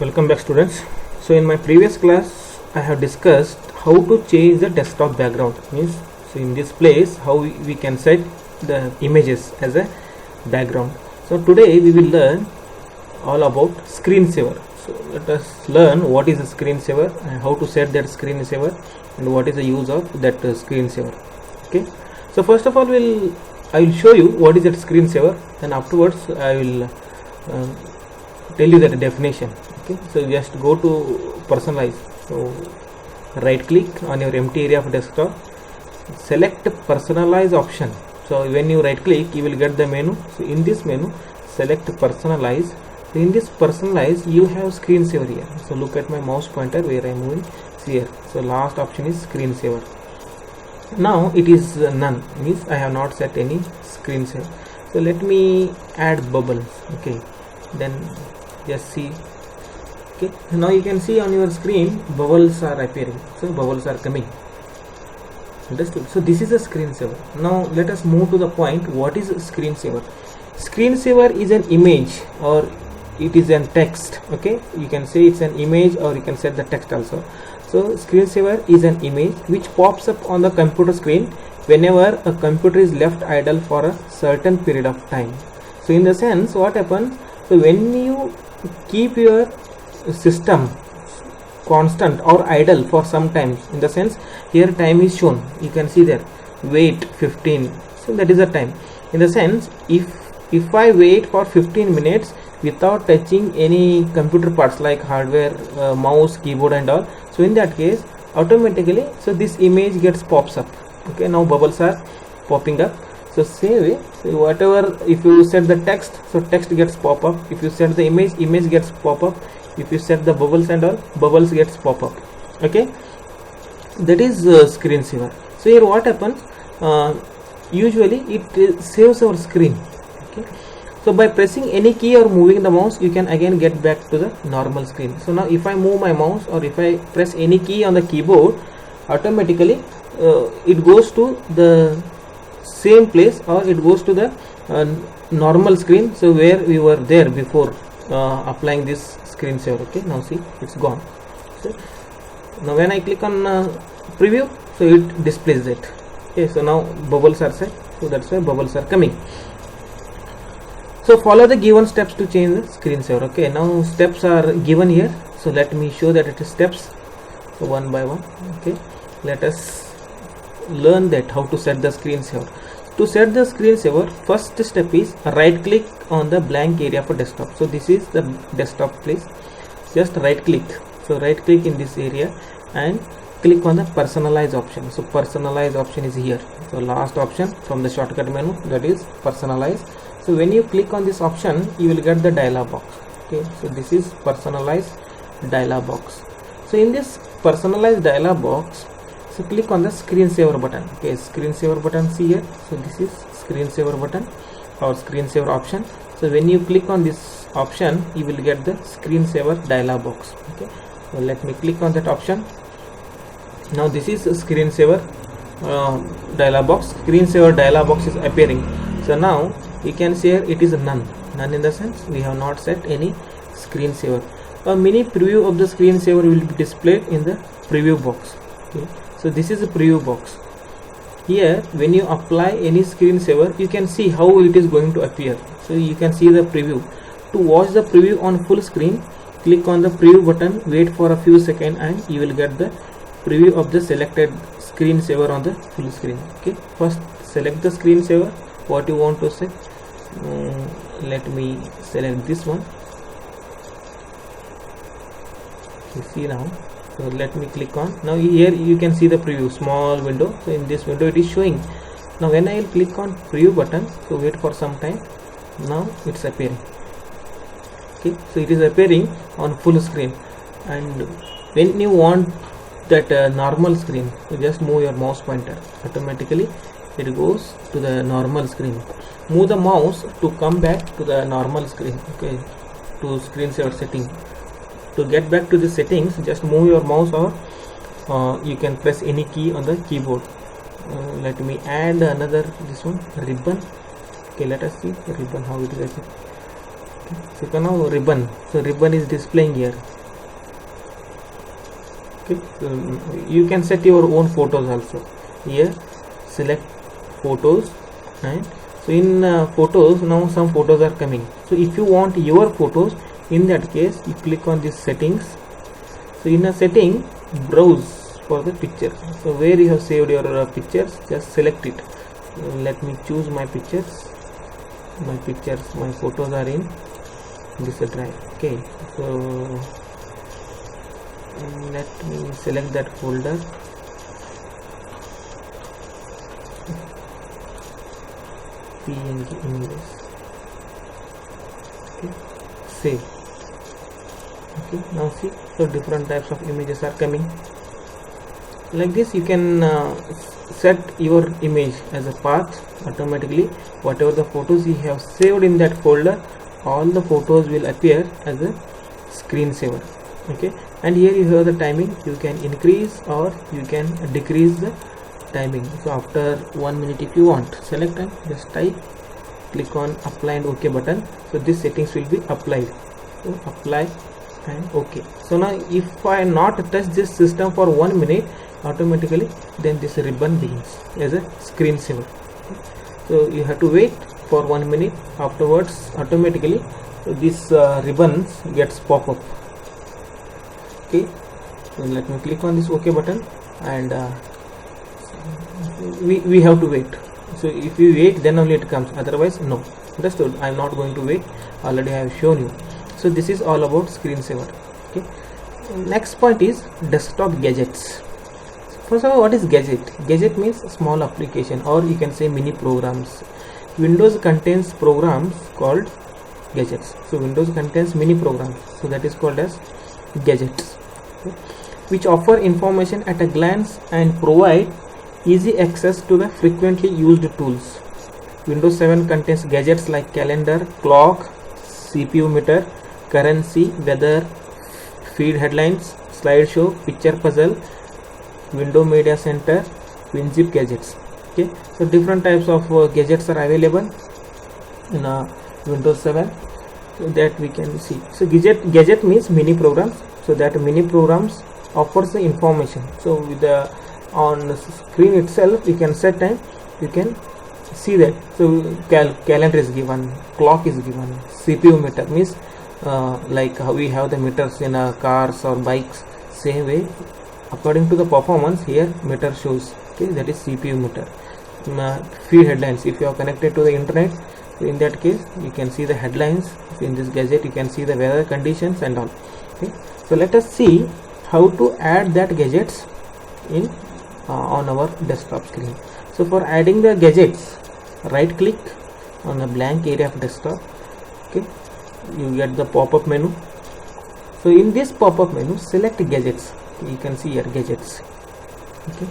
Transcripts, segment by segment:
Welcome back, students. So in my previous class I have discussed how to change the desktop background. Means, so in this place how we can set the images as a background. So today we will learn all about screensaver. So let us learn what is a screensaver and how to set that screensaver and what is the use of that screensaver. Okay, so first of all I will show you what is that screensaver, and afterwards I will tell you that definition. Okay, so just go to personalize. So right click on your empty area of desktop, select personalize option. So when you right click you will get the menu. So in this menu select personalize. So in this personalize you have screensaver here. So look at my mouse pointer where I am moving here. So last option is screensaver. Now it is none, means I have not set any screensaver. So let me add bubbles. Okay, then just see. Okay, now you can see on your screen bubbles are appearing. So bubbles are coming. Understood? So this is a screensaver. Now let us move to the point. What is a screensaver? Screensaver is an image or it is an text. Okay, you can say it's an image or you can set the text also. So screensaver is an image which pops up on the computer screen whenever a computer is left idle for a certain period of time. So in the sense, what happens? So when you keep your system constant or idle for some time, in the sense here time is shown, you can see there wait 15. So that is the time. In the sense, if I wait for 15 minutes without touching any computer parts like hardware, mouse, keyboard and all, so in that case automatically so this image gets pops up. Okay, now bubbles are popping up. So same way, so whatever, if you set the text, so text gets pop up. If you set the image gets pop up. If you set the bubbles and all, bubbles gets pop up. Okay, that is screensaver. So here what happens, usually it saves our screen. Okay, so by pressing any key or moving the mouse you can again get back to the normal screen. So now if I move my mouse or if I press any key on the keyboard, automatically it goes to the same place or it goes to the normal screen, so where we were there before applying this screensaver. Okay, now see it's gone. So now when I click on preview, so it displays it. Okay, so now bubbles are set, so that's why bubbles are coming. So follow the given steps to change the screensaver. Okay, now steps are given here, so let me show that it is steps. So one by one. Okay, let us learn that how to set the screensaver. To set the screensaver, first step is right click on the blank area for desktop. So this is the desktop place. Just right click. So right click in this area and click on the personalize option. So personalize option is here. So last option from the shortcut menu, that is personalize. So when you click on this option you will get the dialog box. Okay, so this is personalize dialog box. So in this personalize dialog box, so click on the screensaver button. Okay, screensaver button, see here. So this is screensaver button or screensaver option. So when you click on this option you will get the screensaver dialog box. Okay, so let me click on that option. Now this is a screensaver dialog box. Screensaver dialog box is appearing. So now you can see here it is none in the sense we have not set any screensaver. A mini preview of the screensaver will be displayed in the preview box. Okay, so this is a preview box. Here when you apply any screensaver you can see how it is going to appear. So you can see the preview. To watch the preview on full screen, click on the preview button, wait for a few seconds and you will get the preview of the selected screensaver on the full screen. Okay, first select the screensaver what you want to set. Let me select this one. You see now. So let me click on. Now here you can see the preview, small window. So in this window it is showing. Now when I will click on preview button, so wait for some time. Now it's appearing. Okay, so it is appearing on full screen. And when you want that normal screen, so just move your mouse pointer. Automatically it goes to the normal screen. Move the mouse to come back to the normal screen. Okay, to screensaver setting. To get back to the settings, just move your mouse or you can press any key on the keyboard. Let me add another this one ribbon. Okay, let us see the ribbon how it is. So now ribbon, so ribbon is displaying here. Okay, so you can set your own photos also here. Select photos, and so in photos, now some photos are coming. So if you want your photos, in that case you click on this settings. So in a setting, browse for the picture. So where you have saved your pictures, just select it. Let me choose my pictures. My photos are in this drive. Okay, so let me select that folder. PNG images. Okay, save. Okay, now see, so different types of images are coming. Like this you can set your image as a path automatically. Whatever the photos you have saved in that folder, all the photos will appear as a screensaver. Okay, and here you have the timing. You can increase or you can decrease the timing. So after 1 minute, if you want, select and just type, click on apply and OK button. So this settings will be applied. So apply and OK. So now if I not touch this system for 1 minute, automatically then this ribbon begins as a screensaver. So you have to wait for 1 minute. Afterwards, automatically this ribbons gets pop up. Okay, so let me click on this OK button, and we have to wait. So if you wait, then only it comes, otherwise no. Understood? I am not going to wait, already I have shown you. So this is all about screensaver. Okay, next point is desktop gadgets. First of all, what is gadget? Gadget means small application, or you can say mini programs. Windows contains programs called gadgets. So Windows contains mini programs, so that is called as gadgets, okay, which offer information at a glance and provide easy access to the frequently used tools. Windows 7 contains gadgets like calendar, clock, CPU meter, currency, weather, feed headlines, slideshow, picture puzzle, window media center, WinZip gadgets. Okay, so different types of gadgets are available in Windows 7, so that we can see. So gadget means mini programs. So that mini programs offers the information. So with the on the screen itself, you can set time, you can see that. So calendar is given, clock is given, CPU meter means like how we have the meters in cars or bikes, same way according to the performance here meter shows. Okay, that is CPU meter. Feed headlines, if you are connected to the internet, so in that case you can see the headlines. So in this gadget you can see the weather conditions and all. Okay, so let us see how to add that gadgets in on our desktop screen. So for adding the gadgets, right click on the blank area of desktop. Okay, you get the pop-up menu. So in this pop-up menu, select gadgets. You can see here gadgets. Okay,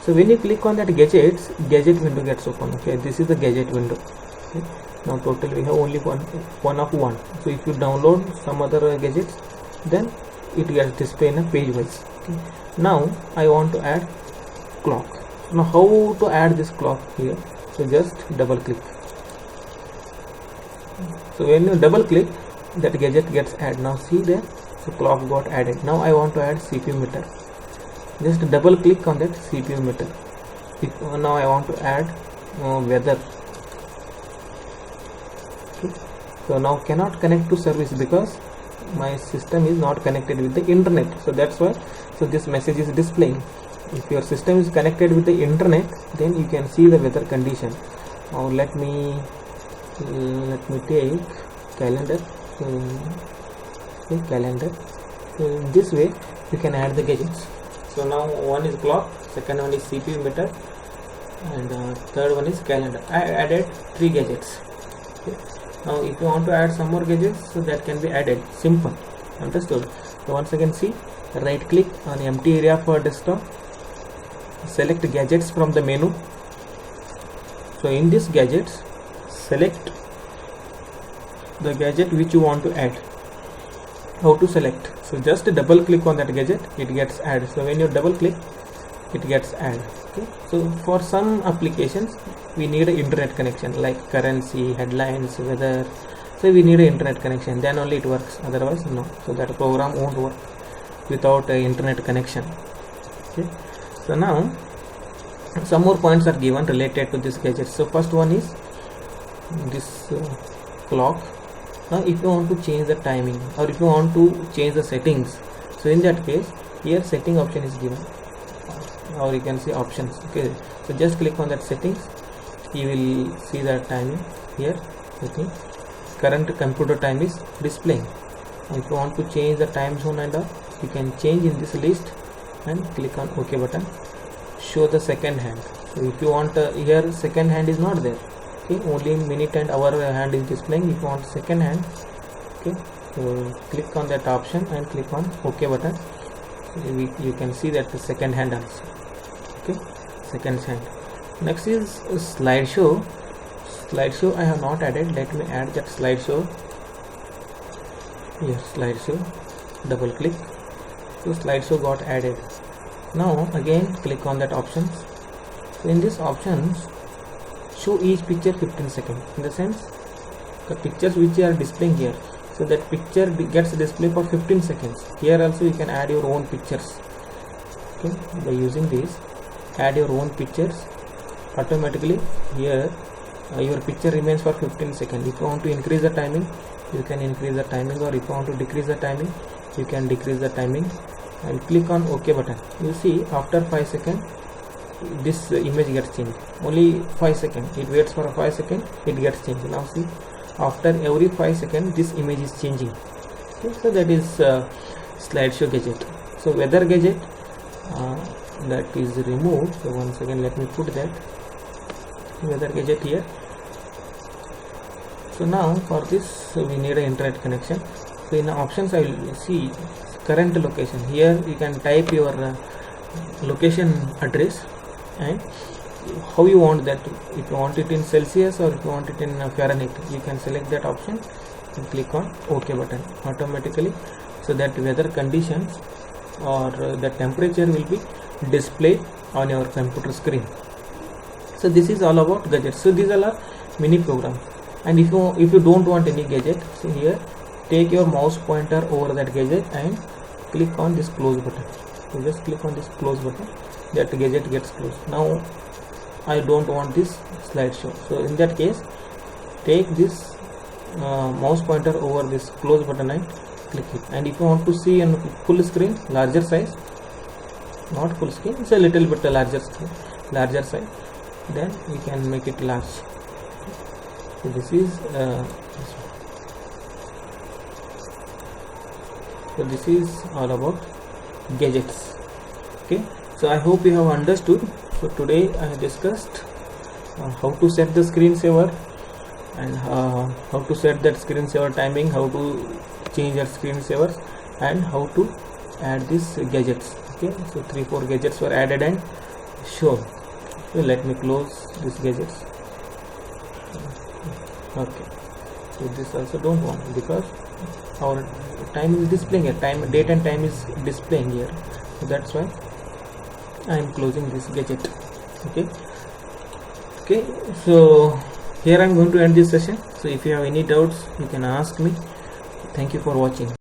so when you click on that gadgets, gadget window gets open. Okay, this is the gadget window. Okay, now total we have only one of one. So if you download some other gadgets, then it gets displayed in a page wise. Okay, now I want to add clock. Now how to add this clock here? So just double click. So when you double click, that gadget gets added. Now see there, so clock got added. Now I want to add CPU meter. Just double click on that CPU meter. Now I want to add weather. Okay, so now cannot connect to service because my system is not connected with the internet. So that's why, so this message is displaying. If your system is connected with the internet, then you can see the weather condition. Now let me take calendar. Okay, calendar. So in this way you can add the gadgets. So now one is clock, second one is CPU meter, and third one is calendar. I added 3 gadgets. Okay. Now if you want to add some more gadgets, so that can be added. Simple. Understood? So once again, see, right click on empty area for desktop, select gadgets from the menu. So in this gadgets, select the gadget which you want to add. How to select? So just double click on that gadget, it gets added. So when you double click, it gets added. Okay, so for some applications we need an internet connection like currency, headlines, weather, So we need an internet connection, then only it works, otherwise no. So that program won't work without an internet connection. Okay, so now some more points are given related to this gadget. So first one is this clock. Now if you want to change the timing, or if you want to change the settings, so in that case here setting option is given, or you can see options. Okay, so just click on that settings, you will see that timing here. Okay, current computer time is displaying. If you want to change the time zone and all, you can change in this list and click on OK button. Show the second hand. So if you want here second hand is not there. Okay, only minute and hour hand is displaying. If you want second hand, okay, so click on that option and click on OK button. You can see that the second hand also. Okay, second hand. Next is slideshow. Slideshow I have not added. Let me add that slideshow. Here slideshow, double click, so slideshow got added. Now again click on that options. So in this options, show each picture 15 seconds, in the sense the pictures which are displaying here, so that picture gets displayed for 15 seconds. Here also you can add your own pictures. Okay, by using this, add your own pictures. Automatically here your picture remains for 15 seconds. If you want to increase the timing, you can increase the timing, or if you want to decrease the timing, you can decrease the timing, and click on OK button. You see after 5 seconds this image gets changed. Only 5 seconds, it waits for 5 seconds, it gets changed. Now see, after every 5 seconds this image is changing. Okay, so that is slideshow gadget. So weather gadget that is removed. So once again let me put that weather gadget here. So now for this we need an internet connection. So in the options I will see current location. Here you can type your location address and how you want that. If you want it in Celsius or if you want it in Fahrenheit, you can select that option and click on OK button automatically, so that weather conditions or the temperature will be displayed on your computer screen. So this is all about gadgets. So these are mini programs. And if you don't want any gadget, so here take your mouse pointer over that gadget and click on this close button. So just click on this close button, that gadget gets closed. Now I don't want this slideshow, so in that case take this mouse pointer over this close button and click it. And if you want to see in full screen, larger size, not full screen, it's a little bit larger screen, larger size, then we can make it large. So this is so this is all about gadgets. Okay, so I hope you have understood. So today I have discussed how to set the screensaver, and how to set that screensaver timing, how to change your screensavers, and how to add these gadgets. Okay, so 3-4 gadgets were added and shown. So let me close these gadgets. Okay, so this also don't want, because our time is displaying here, date and time is displaying here, so that's why I am closing this gadget. Okay, so here I am going to end this session. So if you have any doubts, you can ask me. Thank you for watching.